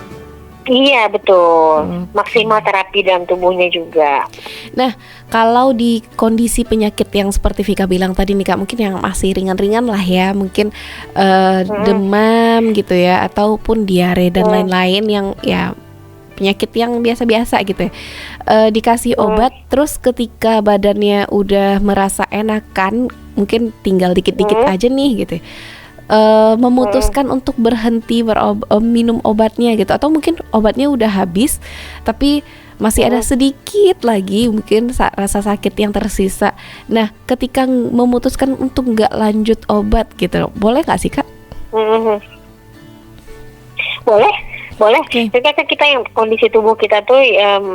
Iya betul, maksimal terapi dalam tubuhnya juga. Nah kalau di kondisi penyakit yang seperti Vika bilang tadi nih Kak, mungkin yang masih ringan-ringan lah ya, mungkin demam gitu ya, ataupun diare dan lain-lain yang ya penyakit yang biasa-biasa gitu ya, dikasih obat, terus ketika badannya udah merasa enakan, mungkin tinggal dikit-dikit aja nih gitu ya, memutuskan untuk berhenti minum obatnya gitu, atau mungkin obatnya udah habis tapi masih ada sedikit lagi mungkin rasa sakit yang tersisa. Nah ketika memutuskan untuk nggak lanjut obat gitu, boleh nggak sih Kak? Boleh. Jadi kita yang kondisi tubuh kita tuh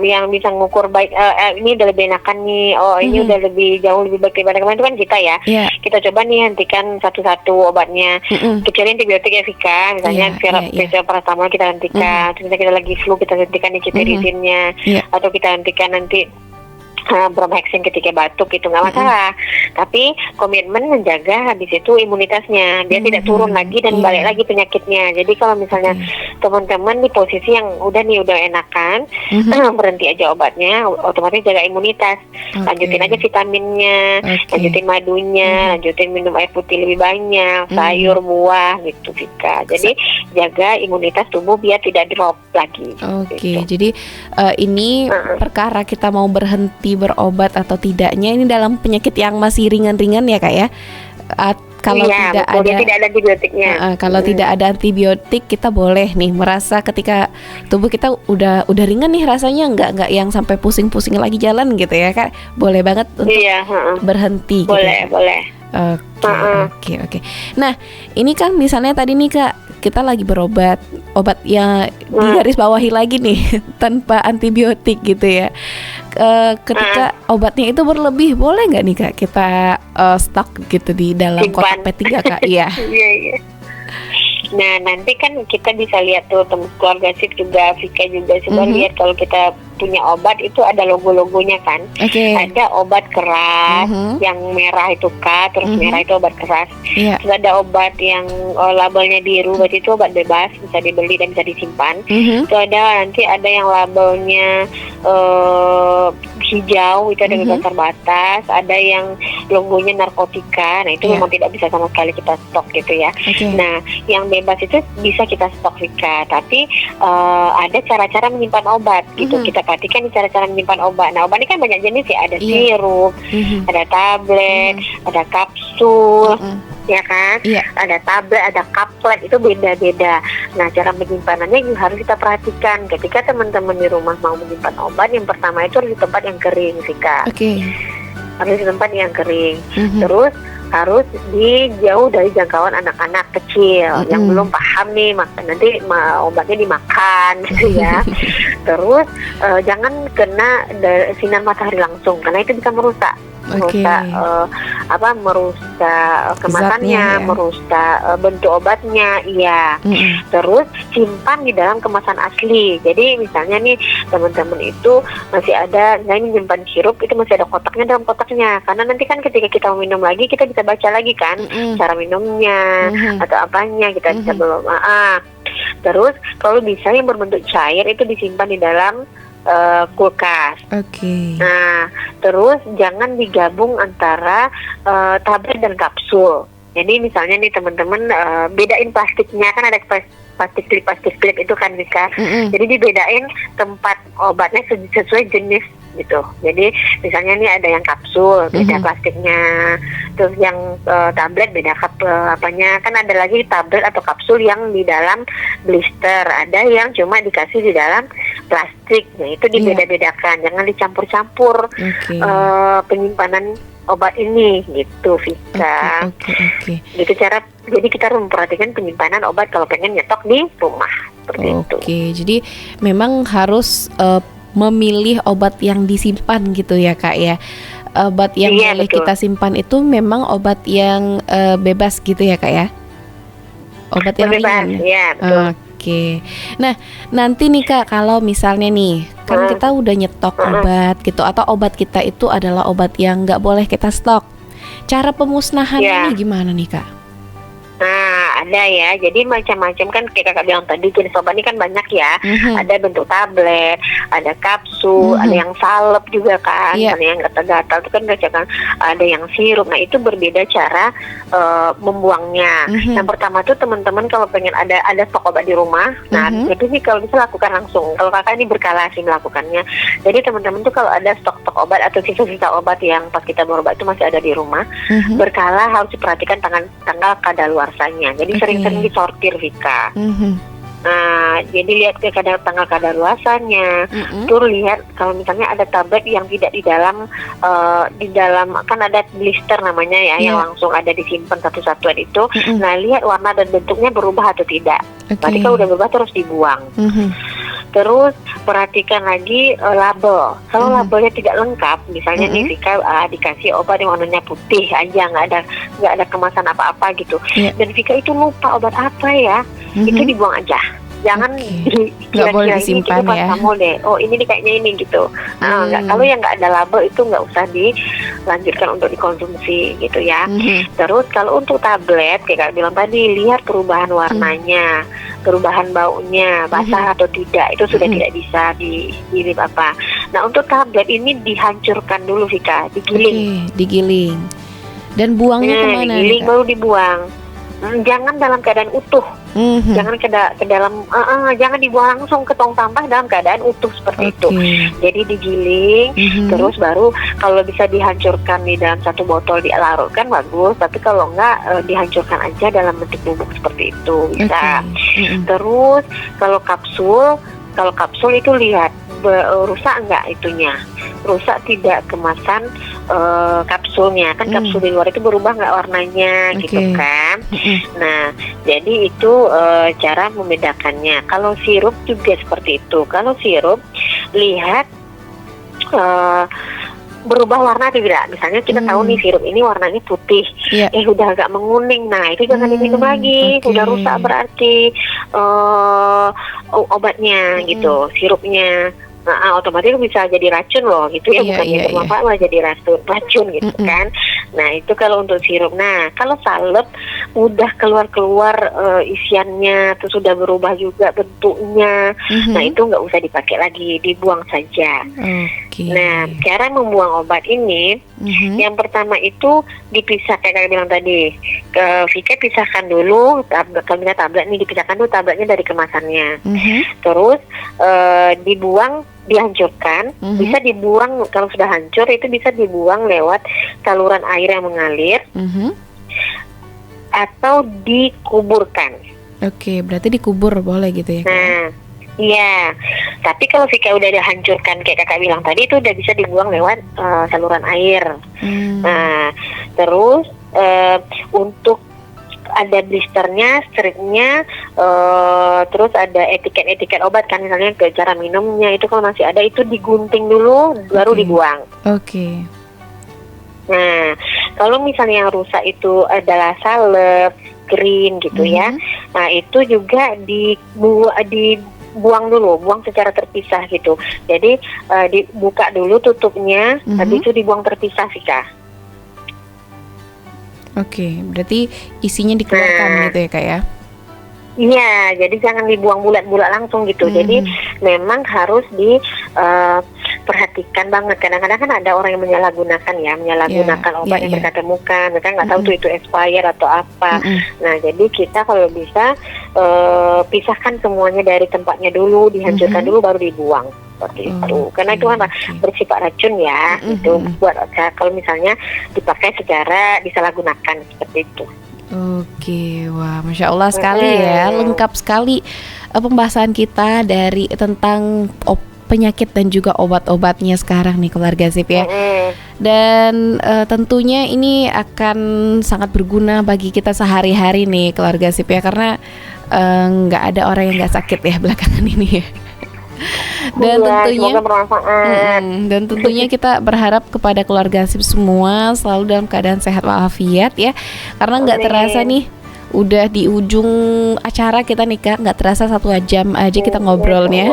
yang bisa ngukur baik, ini udah lebih enakan nih, ini udah jauh lebih baik daripada kemarin, itu kan kita ya. Kita coba nih hentikan satu-satu obatnya, kecuali antibiotik ya Vika, misalnya paracetamol kita hentikan, terus kita lagi flu kita hentikan cetirizine-nya, atau kita hentikan nanti bromhexin ketika batuk, itu nggak masalah. Tapi komitmen menjaga habis itu imunitasnya, dia tidak turun lagi dan balik lagi penyakitnya. Jadi kalau misalnya teman-teman di posisi yang udah enakan, berhenti aja obatnya, otomatis jaga imunitas, lanjutin aja vitaminnya, lanjutin madunya, lanjutin minum air putih lebih banyak, sayur, buah gitu Vika. Jadi jaga imunitas tubuh biar tidak drop lagi. Gitu. Jadi ini perkara kita mau berhenti berobat atau tidaknya ini dalam penyakit yang masih ringan-ringan ya Kak ya. Kalau tidak ada antibiotiknya. Kalau tidak ada antibiotik, kita boleh nih merasa ketika tubuh kita udah ringan nih rasanya, nggak yang sampai pusing-pusing lagi jalan gitu ya Kak. Boleh banget untuk berhenti. Boleh. Oke. Nah, ini kan misalnya tadi nih Kak, kita lagi berobat, obat yang digaris bawahi lagi nih tanpa antibiotik gitu ya. Ketika obatnya itu berlebih, boleh nggak nih Kak kita stok gitu di dalam kotak P3 Kak? Iya. Nah nanti kan kita bisa lihat tuh, teman keluarga Sip juga, Vika juga coba lihat kalau kita punya obat itu ada logo-logonya kan. Ada obat keras yang merah itu Kak, terus merah itu obat keras. Terus ada obat yang labelnya biru, berarti itu obat bebas, bisa dibeli dan bisa disimpan. Terus nanti ada yang labelnya hijau, itu ada bebas terbatas. Ada yang logonya narkotika, nah itu memang tidak bisa sama sekali kita stok gitu ya. Nah yang bebas itu bisa kita stok Vika, tapi ada cara-cara menyimpan obat gitu. Kita perhatikan cara-cara menyimpan obat. Nah obat ini kan banyak jenis ya, ada sirup, ada tablet, ada kapsul, ya kan? Ada tablet, ada kaplet, itu beda-beda. Nah cara menyimpanannya juga harus kita perhatikan. Ketika teman-teman di rumah mau menyimpan obat, yang pertama itu harus di tempat yang kering Vika. Harus di tempat yang kering. Terus harus jauh dari jangkauan anak-anak kecil yang belum paham nih nanti obatnya dimakan gitu ya. Terus jangan kena sinar matahari langsung karena itu bisa merusak. Oke. merusak merusak kemasannya, Zatnya ya. merusak bentuk obatnya, iya. Mm-mm. Terus simpan di dalam kemasan asli. Jadi misalnya nih teman-teman itu masih ada, misalnya nyimpan sirup itu masih ada kotaknya dalam kotaknya. Karena nanti kan ketika kita minum lagi kita bisa baca lagi kan Mm-mm. cara minumnya Mhm. atau apanya kita bisa Mhm. belum. Terus kalau bisa yang berbentuk cair itu disimpan di dalam kulkas. Oke. Nah, terus jangan digabung antara tablet dan kapsul. Jadi misalnya nih teman-teman bedain plastiknya, kan ada plastik klip itu kan bisa. Mm-mm. Jadi dibedain tempat obatnya sesuai jenis gitu. Jadi misalnya nih ada yang kapsul beda plastiknya, terus yang tablet beda apanya. Kan ada lagi tablet atau kapsul yang di dalam blister, ada yang cuma dikasih di dalam plastik. Nah itu dibeda-bedakan, jangan dicampur-campur Oke. penyimpanan obat ini gitu, Vika. Oke. Gitu cara. Jadi kita harus memperhatikan penyimpanan obat kalau pengen nyetok di rumah seperti itu. Oke, jadi memang harus memilih obat yang disimpan gitu ya Kak ya. Obat yang Iya, boleh betul. kita simpan itu memang obat yang bebas gitu ya Kak ya. Obat yang Bebas, ringan. ya betul. Oke. Nah, nanti nih Kak, kalau misalnya nih, kan kita udah nyetok obat gitu, atau obat kita itu adalah obat yang nggak boleh kita stok. Cara pemusnahannya nih gimana nih Kak? Nah, ada ya. Jadi macam-macam kan kayak kakak bilang tadi, jenis obat ini kan banyak ya. Ada bentuk tablet, ada kapsul, ada yang salep juga kan. Ada yang gatal-gatal itu kan kan. Ada yang sirup. Nah, itu berbeda cara membuangnya. Yang pertama tuh teman-teman kalau pengen ada stok obat di rumah, nah itu sih kalau bisa lakukan langsung. Kalau kakak ini berkala sih melakukannya. Jadi teman-teman tuh kalau ada stok-stok obat atau sisa-sisa obat yang pas kita berobat itu masih ada di rumah, berkala harus diperhatikan tanggal kadaluarsanya. Jadi sering-sering disortir, Vika. Nah, jadi lihat ke tanggal kadaluarsanya. Terus lihat kalau misalnya ada tablet yang tidak di dalam kan ada blister namanya ya, yang langsung ada disimpan satu-satuan itu. Nah, lihat warna dan bentuknya berubah atau tidak. Berarti kalau udah berubah terus dibuang. Terus perhatikan lagi label. Kalau labelnya tidak lengkap, misalnya nih Vika dikasih obat yang warnanya putih aja, nggak ada kemasan apa-apa gitu. Dan Vika itu lupa obat apa ya, itu dibuang aja. Jangan nggak boleh disimpan ya. Kamu deh. Oh ini nih kayaknya ini gitu. Kalau yang nggak ada label itu nggak usah dilanjutkan untuk dikonsumsi gitu ya. Terus kalau untuk tablet kayak bilang tadi, lihat perubahan warnanya, perubahan baunya, basah atau tidak, itu sudah tidak bisa di apa. Nah untuk tablet ini dihancurkan dulu Vika, digiling. Digiling. Dan buangnya kemana? Digiling baru dibuang. Jangan dalam keadaan utuh. Jangan ke dalam, jangan dibuang langsung ke tong sampah dalam keadaan utuh seperti itu. Jadi digiling, terus baru kalau bisa dihancurkan di dalam satu botol dilarutkan bagus. Tapi kalau enggak dihancurkan aja dalam bentuk bubuk seperti itu bisa. Terus kalau kapsul itu lihat rusak enggak itunya, rusak tidak kemasan kapsulnya, kan kapsul di luar itu berubah nggak warnanya gitu kan. Nah jadi itu cara membedakannya. Kalau sirup juga seperti itu. Kalau sirup lihat berubah warna atau tidak. Misalnya kita tahu nih sirup ini warnanya putih, udah agak menguning, nah itu jangan diminum lagi, udah rusak berarti obatnya gitu, sirupnya. Otomatis bisa jadi racun loh gitu ya, bukan bermanfaat malah jadi racun gitu kan. Nah itu kalau untuk sirup. Nah kalau salep udah keluar isiannya, terus sudah berubah juga bentuknya, nah itu nggak usah dipakai lagi, dibuang saja. Nah cara membuang obat ini, yang pertama itu dipisah kayak bilang tadi. Vika pisahkan dulu kalau tablet ini, dipisahkan dulu tabletnya dari kemasannya. Terus dibuang, dihancurkan, bisa dibuang. Kalau sudah hancur itu bisa dibuang lewat saluran air yang mengalir, atau dikuburkan. Berarti dikubur boleh gitu ya? Nah, iya. Tapi kalau Vika udah dihancurkan kayak kakak bilang tadi, itu udah bisa dibuang lewat saluran air. Nah, terus untuk ada blisternya, stripnya, terus ada etiket obat kan, misalnya ke cara minumnya itu kalau masih ada itu digunting dulu baru dibuang. Nah, kalau misalnya yang rusak itu adalah salep, green gitu ya. Nah, itu juga dibuang dulu, buang secara terpisah gitu. Jadi dibuka dulu tutupnya, habis itu dibuang terpisah sih Kak. Oke, berarti isinya dikeluarkan gitu ya Kak ya? Iya, jadi jangan dibuang bulat-bulat langsung gitu. Jadi memang harus diperhatikan banget. Kadang-kadang kan ada orang yang menyalahgunakan obat yang mereka temukan. Mereka nggak tahu tuh itu expired atau apa. Nah, jadi kita kalau bisa pisahkan semuanya dari tempatnya dulu, dihancurkan dulu, baru dibuang. Seperti itu. Karena itu kan bersifat racun ya. Itu buat kalau misalnya dipakai secara disalahgunakan seperti itu. Oke, wah, Masya Allah sekali ya, lengkap sekali pembahasan kita dari tentang penyakit dan juga obat-obatnya sekarang nih keluarga Sip ya. Dan tentunya ini akan sangat berguna bagi kita sehari-hari nih keluarga Sip ya, karena nggak ada orang yang nggak sakit ya belakangan ini ya. Dan tentunya kita berharap kepada keluarga Sip semua selalu dalam keadaan sehat walafiat ya, karena nggak terasa nih udah di ujung acara kita nih Kak, nggak terasa 1 jam aja kita ngobrolnya.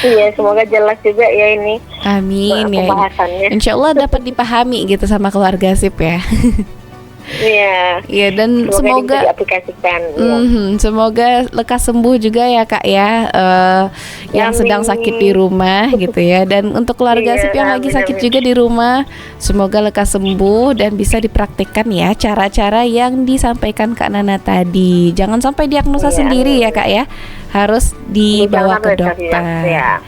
Iya, semoga jelas juga ya ini. Amin ya. Insya Allah dapat dipahami gitu sama keluarga Sip ya. Iya, dan semoga diaplikasikan. Semoga lekas sembuh juga ya Kak ya, yang sedang sakit di rumah gitu ya. Dan untuk keluarga Sip yang lagi sakit juga di rumah, semoga lekas sembuh dan bisa dipraktikkan ya cara-cara yang disampaikan Kak Nana tadi. Jangan sampai diagnosa sendiri ya Kak ya, harus dibawa ke dokter.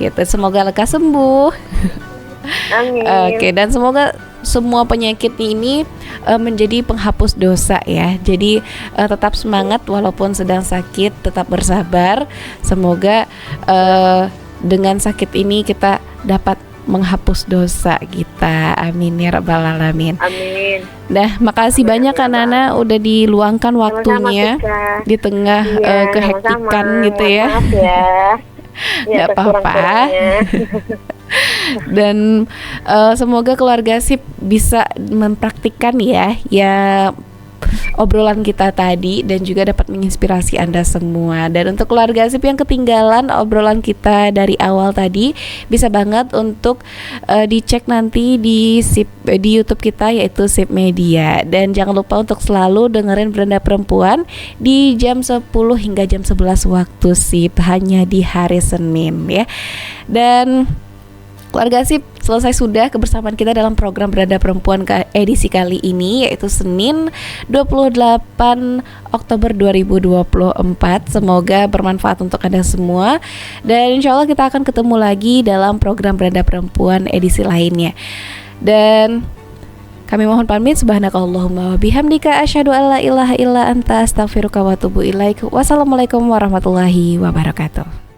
Gitu, semoga lekas sembuh. Amin. Oke, dan semoga semua penyakit ini menjadi penghapus dosa ya. Jadi tetap semangat walaupun sedang sakit, tetap bersabar. Semoga dengan sakit ini kita dapat menghapus dosa kita. Amin ya rabbal alamin. Amin. Nah, makasih banyak Kak Nana udah diluangkan waktunya di tengah kehektikan gitu ya. Maaf ya. Nggak apa-apa. Dan semoga keluarga Sip bisa mempraktikkan ya obrolan kita tadi dan juga dapat menginspirasi Anda semua. Dan untuk keluarga Sip yang ketinggalan obrolan kita dari awal tadi, bisa banget untuk dicek nanti di YouTube kita yaitu Sip Media. Dan jangan lupa untuk selalu dengerin Beranda Perempuan di jam 10 hingga jam 11 waktu Sip, hanya di hari Senin ya. Dan keluarga Sip, selesai sudah kebersamaan kita dalam program Beranda Perempuan edisi kali ini, yaitu Senin 28 Oktober 2024. Semoga bermanfaat untuk Anda semua. Dan insya Allah kita akan ketemu lagi dalam program Beranda Perempuan edisi lainnya. Dan kami mohon pamit. Subhanakallahumma wa bihamdika asyhadu alla ilaha illa anta astaghfiruka wa atubu ilaik. Wassalamualaikum warahmatullahi wabarakatuh.